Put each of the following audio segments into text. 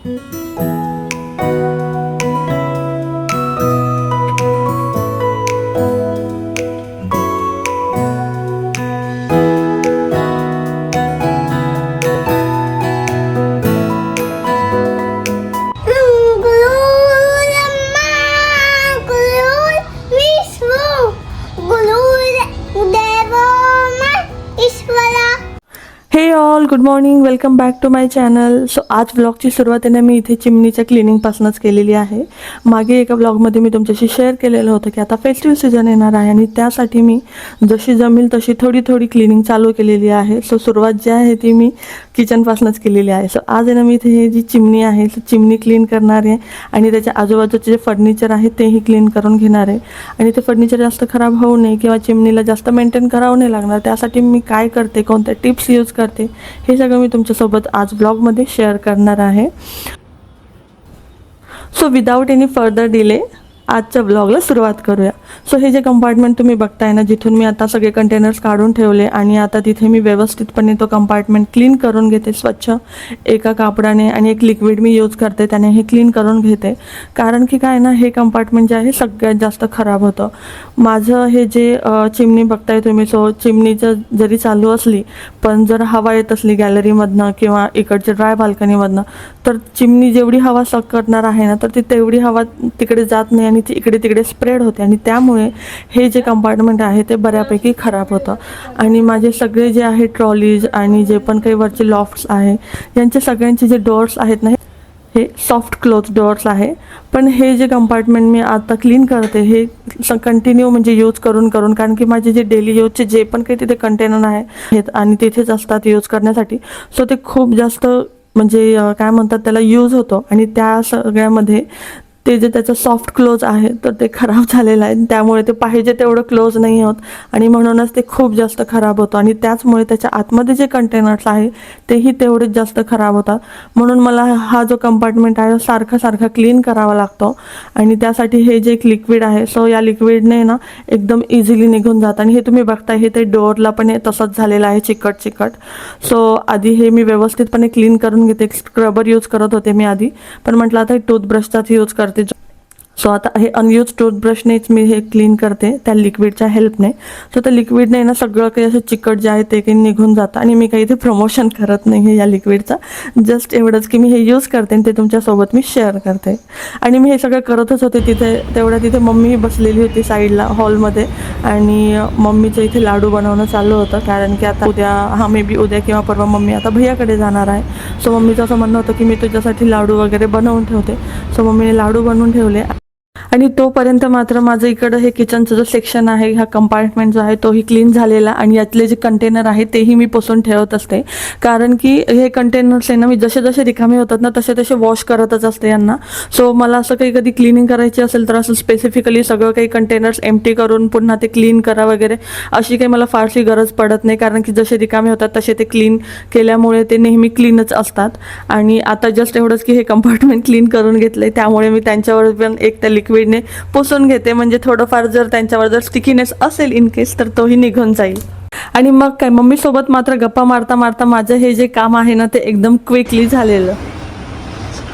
हे all, good morning, welcome back to my channel. So आज व्लॉगची सुरुवात आहे ना मी इथे चिमणीच्या क्लिनिंगपासूनच केलेली आहे. मागे एका व्लॉगमध्ये मी तुमच्याशी शेअर केलेलं होतं की आता फेस्टिव्ह सीझन येणार आहे आणि त्यासाठी मी जशी जमेल तशी थोडी थोडी क्लिनिंग चालू केलेली आहे. सो सुरुवात जी आहे ती मी किचनपासूनच केलेली आहे. सो आज आहे ना मी इथे ही जी चिमणी आहे चिमणी क्लीन करणार आहे आणि त्याच्या आजूबाजूचे जे फर्निचर आहे तेही क्लीन करून घेणार आहे. आणि ते फर्निचर जास्त खराब होऊ नये किंवा चिमणीला जास्त मेंटेन करावं नाही लागणार, त्यासाठी मी काय करते, कोणत्या टिप्स यूज करते, हे सगळं मी तुमच्यासोबत आज ब्लॉगमध्ये शेअर करणार आहे. So without any further delay आजच्या ब्लॉगला सुरुवात करूया. सो हे जे कंपार्टमेंट तुम्ही बघताय ना, जिथून मी आता सगळे कंटेनर्स काढून ठेवले आणि आता तिथे मी व्यवस्थितपणे तो कंपार्टमेंट क्लीन करून घेते. स्वच्छ एका कापडाने आणि एक लिक्विड मी यूज करते, त्याने हे क्लीन करून घेते. कारण की काय ना, हे कंपार्टमेंट जे आहे सगळ्यात जास्त खराब होतं. माझं हे जे चिमणी बघताय तुम्ही, सो चिमणीचं जरी चालू असली पण जर हवा येत असली गॅलरीमधनं किंवा इकडच्या ड्राय बाल्कनीमधनं, तर चिमणी जेवढी हवा सक करणार आहे ना, तर ती तेवढी हवा तिकडे जात नाही आणि ती इकडे तिकडे स्प्रेड होते आणि त्यामुळे हे जे कंपार्टमेंट आहे ते बऱ्यापैकी खराब होतं. आणि माझे सगळे जे आहे ट्रॉलीज आणि जे पण काही वरचे लॉफ्ट्स आहे यांचे सगळ्यांचे जे डोअर्स आहेत ना, हे सॉफ्ट क्लोज डोअर्स आहे. पण हे जे कंपार्टमेंट मी आता क्लीन करते हे कंटिन्यू म्हणजे यूज करून कारण की माझे जे डेली यूजचे जे पण काही तिथे कंटेनर आहेत आणि तिथेच असतात यूज करण्यासाठी, सो ते खूप जास्त म्हणजे काय म्हणतात त्याला यूज होतो. आणि त्या सगळ्यामध्ये ते जे त्याचं सॉफ्ट क्लोज आहे तर ते खराब झालेलं आहे, त्यामुळे ते पाहिजे तेवढं क्लोज नाही होत आणि म्हणूनच ते खूप जास्त खराब होतं. आणि त्याचमुळे त्याच्या आतमध्ये जे कंटेनर्स आहे तेही तेवढेच जास्त खराब होतात. म्हणून मला हा जो कंपार्टमेंट आहे सारखा क्लीन करावा लागतो. आणि त्यासाठी हे जे एक लिक्विड आहे, सो या लिक्विडने ना एकदम इझिली निघून जातं. आणि हे तुम्ही बघताय हे ते डोअरला पण हे तसंच झालेलं आहे, चिकट. सो आधी हे मी व्यवस्थितपणे क्लीन करून घेते. स्क्रबर यूज करत होते मी आधी, पण म्हटलं आता टूथब्रशचाच यूज करते. सो आता हे अनयूज टूथब्रशनेच मी हे क्लीन करते त्या लिक्विडच्या हेल्पने. सो त्या लिक्विडने ना सगळं काही असं चिकट जे आहे ते काही निघून जातं. आणि मी काही इथे प्रमोशन करत नाही आहे या लिक्विडचा, जस्ट एवढंच की मी हे यूज करते आणि ते तुमच्यासोबत मी शेअर करते. आणि मी हे सगळं करतच होते तिथे मम्मी बसलेली होती साईडला हॉलमध्ये आणि मम्मीचं इथे लाडू बनवणं चालू होतं. कारण की आता उद्या मे बी उद्या किंवा परवा मम्मी आता भैयाकडे जाणार आहे. सो मम्मीचं असं म्हणणं होतं की मी तुझ्यासाठी लाडू वगैरे बनवून ठेवते. सो मम्मीने लाडू बनवून ठेवले. आणि तोपर्यंत मात्र माझं इकडं हे किचनचं जो सेक्शन आहे, हा कंपार्टमेंट जो आहे तोही क्लीन झालेला आणि यातले जे कंटेनर आहे तेही मी पुसून ठेवत असते. कारण की हे कंटेनर्स आहे ना, मी जसे रिकामे होतात ना तसे वॉश करतच असते यांना. सो मला असं काही कधी क्लिनिंग करायची असेल तर असं स्पेसिफिकली सगळं काही कंटेनर्स एम्प्टी करून पुन्हा ते क्लीन करा वगैरे अशी काही मला फारशी गरज पडत नाही. कारण की जसे रिकामे होतात तसे ते क्लीन केल्यामुळे ते नेहमी क्लीनच असतात. आणि आता जस्ट एवढंच की हे कंपार्टमेंट क्लीन करून घेतलंय, त्यामुळे मी त्यांच्यावर पण एक त्या लिक्विडने पुसून घेते. म्हणजे थोडंफार जर त्यांच्यावर जर स्टिकीनेस असेल इन केस तर तोही निघून जाईल. आणि मग काय, मम्मी सोबत मात्र गप्पा मारता माझं हे जे काम आहे ना ते एकदम क्विकली झालेलं.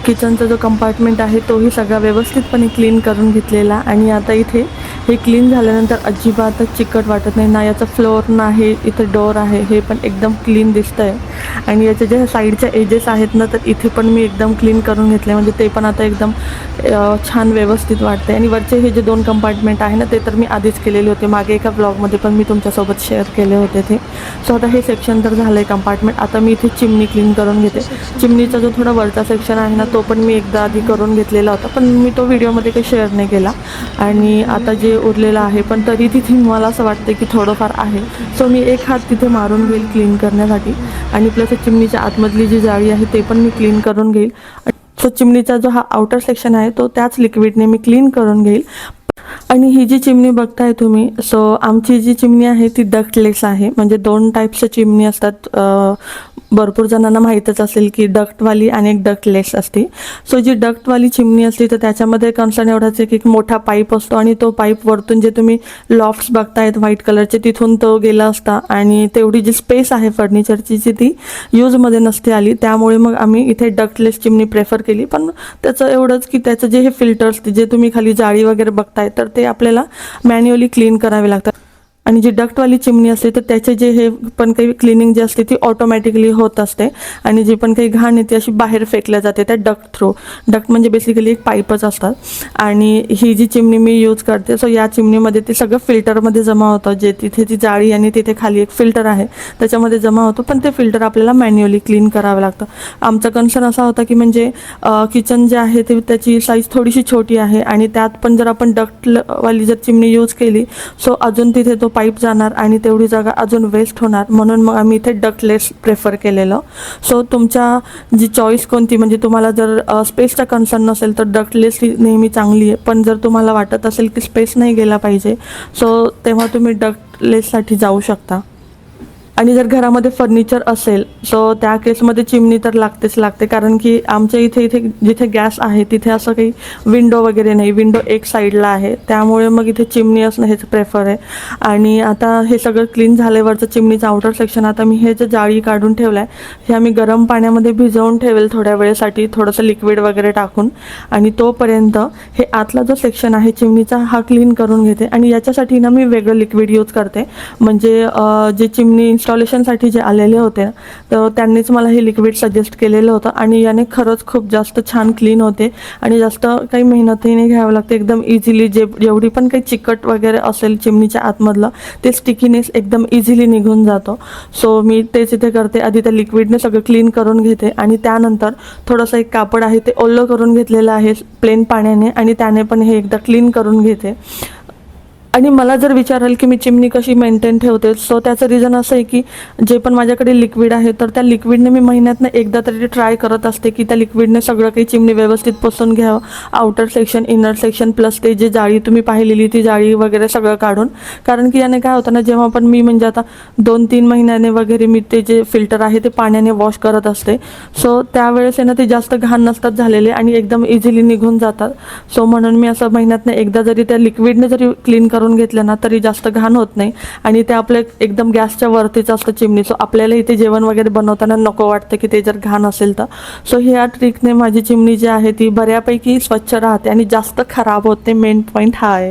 किचनचा जो कंपार्टमेंट आहे तोही सगळा व्यवस्थितपणे क्लीन करून घेतलेला. आणि आता इथे हे क्लीन झाल्यानंतर अजिबातच चिकट वाटत नाही ना, याचं फ्लोअर ना हे इथं डोअर आहे हे पण एकदम क्लीन दिसतं आहे. आणि याचे जे साईडच्या एजेस आहेत ना तर इथे पण मी एकदम क्लीन करून घेतले, म्हणजे ते पण आता एकदम छान व्यवस्थित वाटते. आणि वरचे हे जे 2 कंपार्टमेंट आहे ना ते तर मी आधीच केलेले होते, मागे एका ब्लॉगमध्ये पण मी तुमच्यासोबत शेअर केले होते ते. सो आता हे सेक्शन तर झालं आहे कंपार्टमेंट. आता मी इथे चिमणी क्लीन करून घेते. चिमणीचा जो थोडा वरचा सेक्शन आहे ना तो पण मी एकदा आधी करून घेतलेला होता, पण मी तो व्हिडिओमध्ये काही शेअर नाही केला. आणि आता जे उरलेलं आहे पण तरी तिथे मला असं वाटतं की थोडंफार आहे. सो मी एक हात तिथे मारून घेईल क्लीन करण्यासाठी. आणि प्लस चिमणीच्या आतमधली जी जाळी आहे ते पण मी क्लीन करून घेईल. सो चिमणीचा जो हा आउटर सेक्शन आहे तो त्याच लिक्विडने मी क्लीन करून घेईल. आणि ही जी चिमणी बघताय तुम्ही, सो आमची जी चिमणी आहे ती डक्टलेस आहे. म्हणजे 2 टाईपच्या चिमणी असतात. भरपूर जणांना माहीतच असेल की डक्टवाली आणि एक डक्टलेस असते. सो जी डक्टवाली चिमणी असते तर त्याच्यामध्ये कन्सर्न एवढाच आहे की एक मोठा पाईप असतो आणि तो पाईप वरतून जे तुम्ही लॉफ्ट्स बघतायत व्हाईट कलरचे तिथून तो गेला असता आणि तेवढी जी स्पेस आहे फर्निचरची जी ती यूजमध्ये नसते आली. त्यामुळे मग आम्ही इथे डक्टलेस चिमणी प्रेफर केली. पण त्याचं एवढंच की त्याचं जे हे फिल्टर्स जे तुम्ही खाली जाळी वगैरे बघताय तर ते आपल्याला मॅन्युअली क्लीन करावे लागतात. आणि जी डक्टवाली चिमणी असते तर त्याचे जे हे पण काही क्लिनिंग जी असते ती ऑटोमॅटिकली होत असते आणि जी पण काही घाण आहे ती अशी बाहेर फेकल्या जाते त्या डक्ट थ्रू. डक्ट म्हणजे बेसिकली एक पाईपच असतात. आणि ही जी चिमणी मी यूज करते सो या चिमणीमध्ये ते सगळं फिल्टरमध्ये जमा होतं. जे तिथे ती जाळी आणि तिथे खाली एक फिल्टर आहे त्याच्यामध्ये जमा होतो, पण ते फिल्टर आपल्याला मॅन्युअली क्लीन करावं लागतं. आमचा कन्सर्न असा होता की म्हणजे किचन जे आहे ते त्याची साईज थोडीशी छोटी आहे आणि त्यात पण जर आपण डक्टवाली जर चिमणी यूज केली सो अजून तिथे तो पाईप जाणार आणि तेवढी जागा अजून वेस्ट होणार. म्हणून मग आम्ही इथे डक्टलेस प्रेफर केलेलं. सो तुमच्या जी चॉईस कोणती, म्हणजे तुम्हाला जर स्पेसचा कन्सर्न नसेल तर डक्टलेस ही नेहमी चांगली आहे. पण जर तुम्हाला वाटत असेल की स्पेस नाही गेला पाहिजे सो तेव्हा तुम्ही डक्टलेससाठी जाऊ शकता. आणि जर घरामध्ये फर्निचर असेल सो त्या केसमध्ये चिमणी तर लागते, कारण की आमच्या इथे जिथे गॅस आहे तिथे असं काही विंडो वगैरे नाही. विंडो एक साईडला आहे, त्यामुळे मग इथे चिमणी असणं हेच प्रेफर आहे. आणि आता हे सगळं क्लीन झाल्यावरचं चिमणीचं आउटर सेक्शन आता मी हे जे जाळी काढून ठेवलं आहे हे आम्ही गरम पाण्यामध्ये भिजवून ठेवेल थोड्या वेळेसाठी, थोडंसं लिक्विड वगैरे टाकून. आणि तोपर्यंत हे आतला जो सेक्शन आहे चिमणीचा हा क्लीन करून घेते. आणि याच्यासाठी ना मी वेगळं लिक्विड यूज करते. म्हणजे जे चिमणी इन्स्टॉलेशनसाठी जे आलेले होते तर त्यांनीच मला हे लिक्विड सजेस्ट केलेलं होतं आणि याने खरंच खूप जास्त छान क्लीन होते आणि जास्त काही मेहनतही नाही घ्यावं लागते. एकदम इझिली जेवढी पण काही चिकट वगैरे असेल चिमणीच्या आतमधलं ते स्टिकीनेस एकदम इझिली निघून जातो. सो मी तेच इथे करते. आधी त्या लिक्विडने सगळं क्लीन करून घेते आणि त्यानंतर थोडंसं एक कापड आहे ते ओलं करून घेतलेलं आहे प्लेन पाण्याने आणि त्याने पण हे एकदा क्लीन करून घेते. आणि मला जर विचाराल की मी चिमणी कशी मेंटेन ठेवते सो त्याचं रिझन असं आहे की जे पण माझ्याकडे लिक्विड आहे तर त्या लिक्विडने मी महिन्यातनं एकदा तरी ट्राय करत असते की त्या लिक्विडने सगळं काही चिमणी व्यवस्थित पुसून घ्यावं. Outer section, inner section plus ते जे जाळी तुम्ही पाहिलेली ती जाळी वगैरे सगळं काढून. कारण की याने काय होतं ना, जेव्हा पण मी म्हणजे आता 2-3 महिन्याने वगैरे मी ते जे फिल्टर आहे ते पाण्याने वॉश करत असते सो त्यावेळेस आहे ना ते जास्त घाण नसतात झालेले आणि एकदम इझिली निघून जातात. सो म्हणून मी असं महिन्यातनं एकदा जरी त्या लिक्विडने जरी क्लीन करून घेतलं ना तरी जास्त घाण होत नाही. आणि ते आपलं एकदम गॅसच्या वरतीच असतं चिमणी. सो आपल्याला इथे जेवण वगैरे बनवताना नको वाटतं की ते जर घाण असेल तर. सो ह्या ट्रिकने माझी चिमणी जी आहे ती बऱ्यापैकी स्वच्छ राहते आणि जास्त खराब होते. मेन पॉईंट हा आहे.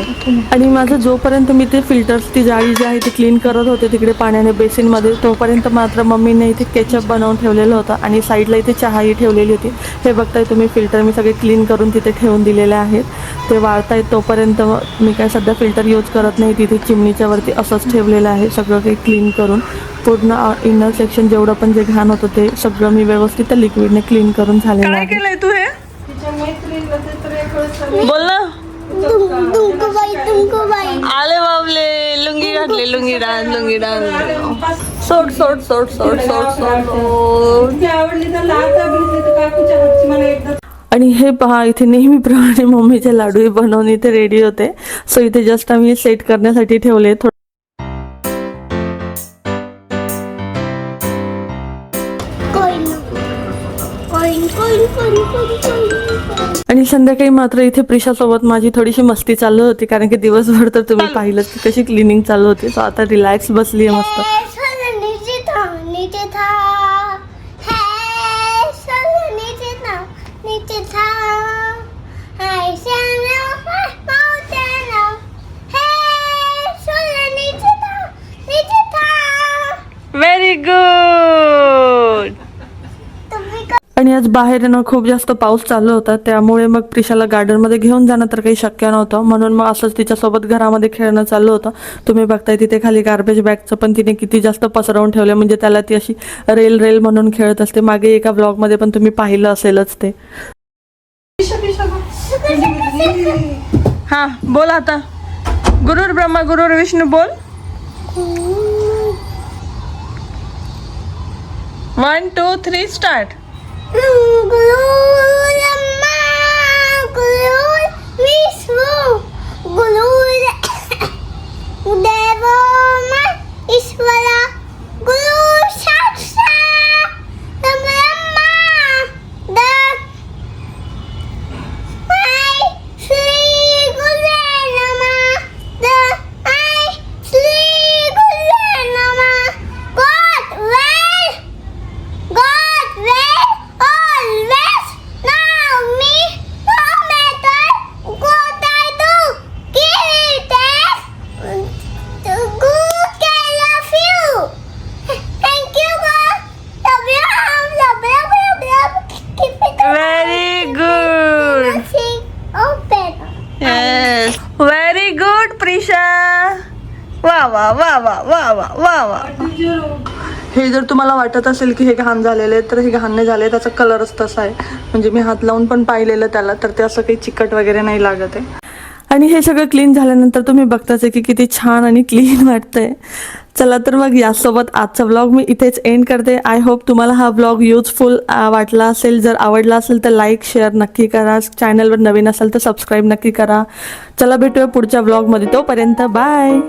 आणि माझं जोपर्यंत मी ते फिल्टर्स ती जाळी जी आहे ती क्लीन करत होते तिकडे पाण्याने बेसिनमध्ये, तोपर्यंत मात्र मम्मीने इथे केचप बनवून ठेवलेलं होतं आणि साईडला इथे चहाही ठेवलेली होती. हे बघताय तुम्ही फिल्टर मी सगळे क्लीन करून तिथे ठेवून दिलेले आहेत. ते वाळतायत तोपर्यंत मी काय सध्या फिल्टर यूज करत नाही. तिथे चिमणीच्या वरती असंच ठेवलेलं आहे सगळं काही क्लीन करून. पूर्ण इनर सेक्शन जेवढं पण जे घाण होतं ते सगळं मी व्यवस्थित लिक्विडने क्लीन करून झालेलं आहे. काय केलंय तू हे? बोल ना. आले बाबले, लुंगी घातली, लुंगी डान्स. सोड सोड सोड सोड सोड सोड. आणि हे पहा इथे नेहमीप्रमाणे मम्मीचे लाडूही बनवून इथे रेडी होते. सो इथे जस्ट आम्ही सेट करण्यासाठी ठेवले. आणि संध्याकाळी मात्र इथे प्रिशासोबत माझी थोडीशी मस्ती चालू होती, कारण की दिवसभर तर तुम्ही पाहिलं की कशी क्लिनिंग चालू होती. सो आता रिलॅक्स बसली आहे मस्त. Very good. आणि आज बाहेर ना खूप जास्त पाऊस चालू होता, त्यामुळे मग प्रिशाला गार्डनमध्ये घेऊन जाणं तर काही शक्य नव्हतं. म्हणून मग असंच तिच्यासोबत घरामध्ये खेळणं चालू होतं. तुम्ही बघताय तिथे खाली गार्बेज बॅगचं पण तिने किती जास्त पसरवून ठेवलं. म्हणजे त्याला ती अशी रेल रेल म्हणून खेळत असते. मागे एका ब्लॉगमध्ये पण तुम्ही पाहिलं असेलच ते. हा बोल आता. गुरुर ब्रह्मा गुरुर विष्णू बोल. 1 2 3 स्टार्ट. गुरु ब्रह्मा गुरु विष्णू गुरु वा वा वा वा वा वा वा. हे जर तुम्हाला वाटत असेल की हे घाण झालेले आहे तर हे घाण नाही झाले, त्याचा कलरच तसा आहे. म्हणजे मी हात लावून पण पाहिलेलं त्याला, तर ते असं काही चिकट वगैरे नाही लागत आहे. आणि हे सगळं क्लीन झाल्यानंतर तुम्ही बघताच आहे की किती छान आणि क्लीन वाटतंय. चला तर मग यासोबत आजचा व्लॉग मी इथेच एंड करते. आय होप तुम्हाला हा व्लॉग युजफुल वाटला असेल. जर आवडला असेल तर लाईक शेअर नक्की करा. चॅनलवर नवीन असाल तर सबस्क्राईब नक्की करा. चला भेटूया पुढच्या व्लॉगमध्ये. तोपर्यंत बाय.